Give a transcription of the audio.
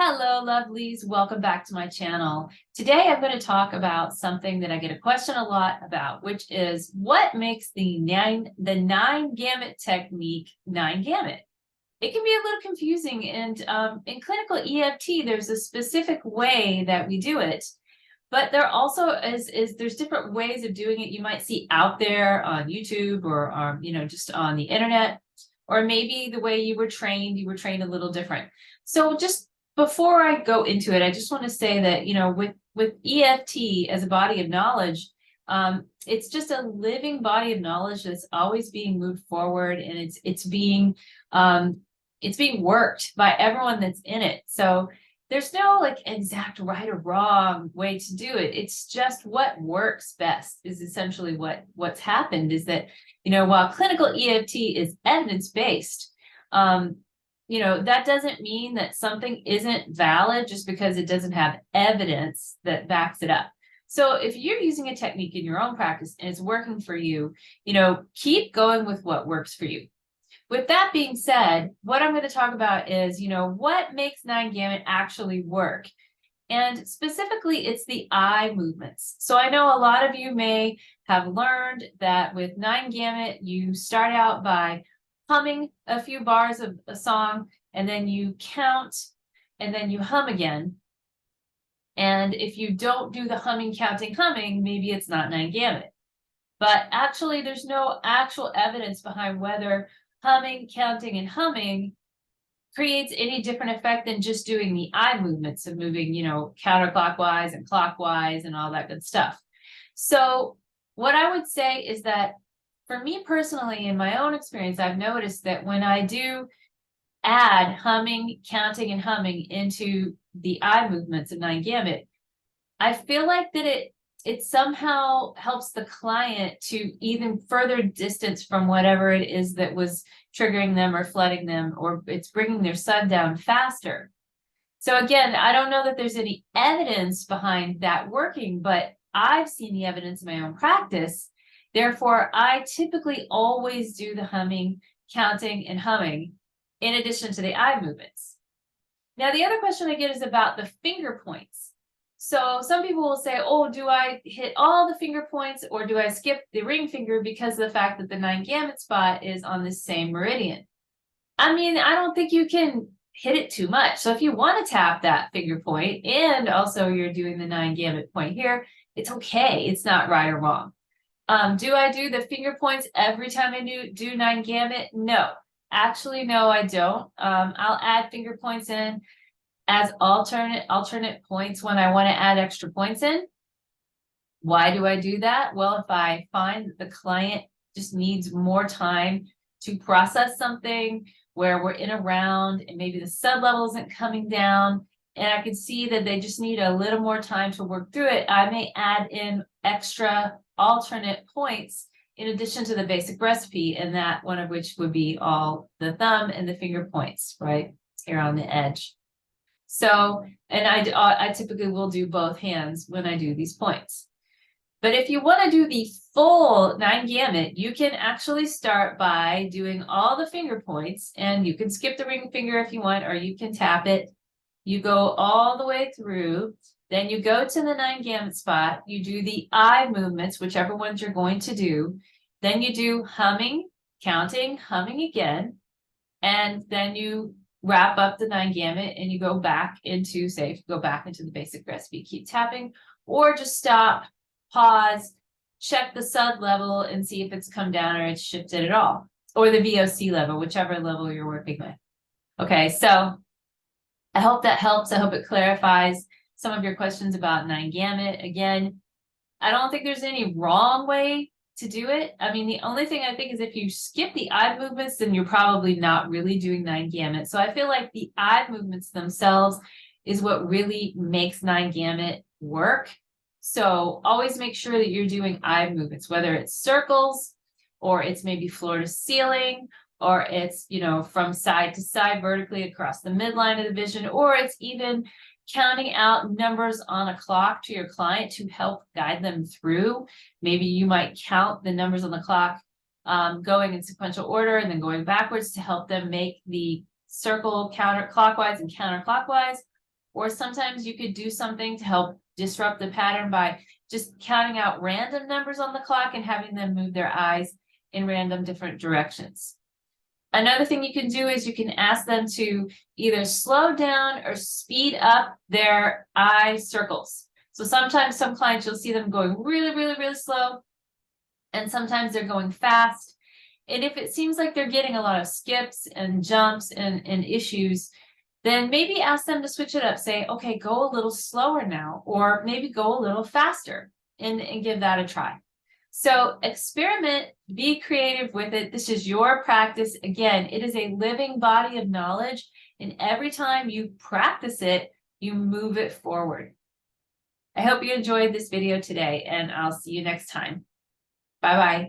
Hello, lovelies. Welcome back to my channel. Today, I'm going to talk about something that I get a question a lot about, which is what makes the nine gamut technique nine gamut. It can be a little confusing, and in clinical EFT, there's a specific way that we do it, but there also there's different ways of doing it you might see out there on YouTube or just on the internet, or maybe the way you were trained a little different. So just before I go into it, I just want to say that, with EFT as a body of knowledge, it's just a living body of knowledge that's always being moved forward, and it's being worked by everyone that's in it. So there's no like exact right or wrong way to do it. It's just what works best is essentially what's happened is that, while clinical EFT is evidence-based, that doesn't mean that something isn't valid just because it doesn't have evidence that backs it up. So if you're using a technique in your own practice and it's working for you, keep going with what works for you. With that being said, what I'm going to talk about is, what makes nine gamut actually work. And specifically, it's the eye movements. So I know a lot of you may have learned that with nine gamut, you start out by humming a few bars of a song, and then you count, and then you hum again. And if you don't do the humming, counting, humming, maybe it's not nine gamut. But actually, there's no actual evidence behind whether humming, counting, and humming creates any different effect than just doing the eye movements of moving, counterclockwise and clockwise and all that good stuff. So what I would say is that for me personally, in my own experience, I've noticed that when I do add humming, counting, and humming into the eye movements of nine gamut, I feel like that it somehow helps the client to even further distance from whatever it is that was triggering them or flooding them, or it's bringing their sun down faster. So again, I don't know that there's any evidence behind that working, but I've seen the evidence in my own practice. Therefore, I typically always do the humming, counting, and humming in addition to the eye movements. Now, the other question I get is about the finger points. So some people will say, oh, do I hit all the finger points or do I skip the ring finger because of the fact that the nine gamut spot is on the same meridian? I mean, I don't think you can hit it too much. So if you want to tap that finger point and also you're doing the nine gamut point here, it's okay. It's not right or wrong. Do I do the finger points every time I do nine gamut? No, actually, no, I don't. I'll add finger points in as alternate points when I want to add extra points in. Why do I do that? Well, if I find that the client just needs more time to process something where we're in a round and maybe the sub level isn't coming down, and I can see that they just need a little more time to work through it, I may add in extra alternate points in addition to the basic recipe, and that one of which would be all the thumb and the finger points, right here on the edge. So, and I typically will do both hands when I do these points. But if you want to do the full nine gamut, you can actually start by doing all the finger points, and you can skip the ring finger if you want, or you can tap it. You go all the way through, then you go to the nine gamut spot, you do the eye movements, whichever ones you're going to do, then you do humming, counting, humming again, and then you wrap up the nine gamut and you go back into, say, if you go back into the basic recipe, keep tapping, or just stop, pause, check the sub level and see if it's come down or it's shifted at all, or the VOC level, whichever level you're working with. Okay, so I hope that helps. I hope it clarifies some of your questions about nine gamut. Again, I don't think there's any wrong way to do it. I mean, the only thing I think is if you skip the eye movements, then you're probably not really doing nine gamut. So I feel like the eye movements themselves is what really makes nine gamut work. So always make sure that you're doing eye movements, whether it's circles or it's maybe floor to ceiling, or it's, from side to side vertically across the midline of the vision, or it's even counting out numbers on a clock to your client to help guide them through. Maybe you might count the numbers on the clock going in sequential order and then going backwards to help them make the circle counterclockwise and counterclockwise. Or sometimes you could do something to help disrupt the pattern by just counting out random numbers on the clock and having them move their eyes in random different directions. Another thing you can do is you can ask them to either slow down or speed up their eye circles. So sometimes some clients, you'll see them going really, really, really slow, and sometimes they're going fast. And if it seems like they're getting a lot of skips and jumps and issues, then maybe ask them to switch it up. Say, okay, go a little slower now, or maybe go a little faster, and give that a try. So experiment, be creative with it. This is your practice. Again, it is a living body of knowledge, and every time you practice it, you move it forward. I hope you enjoyed this video today, and I'll see you next time. Bye-bye.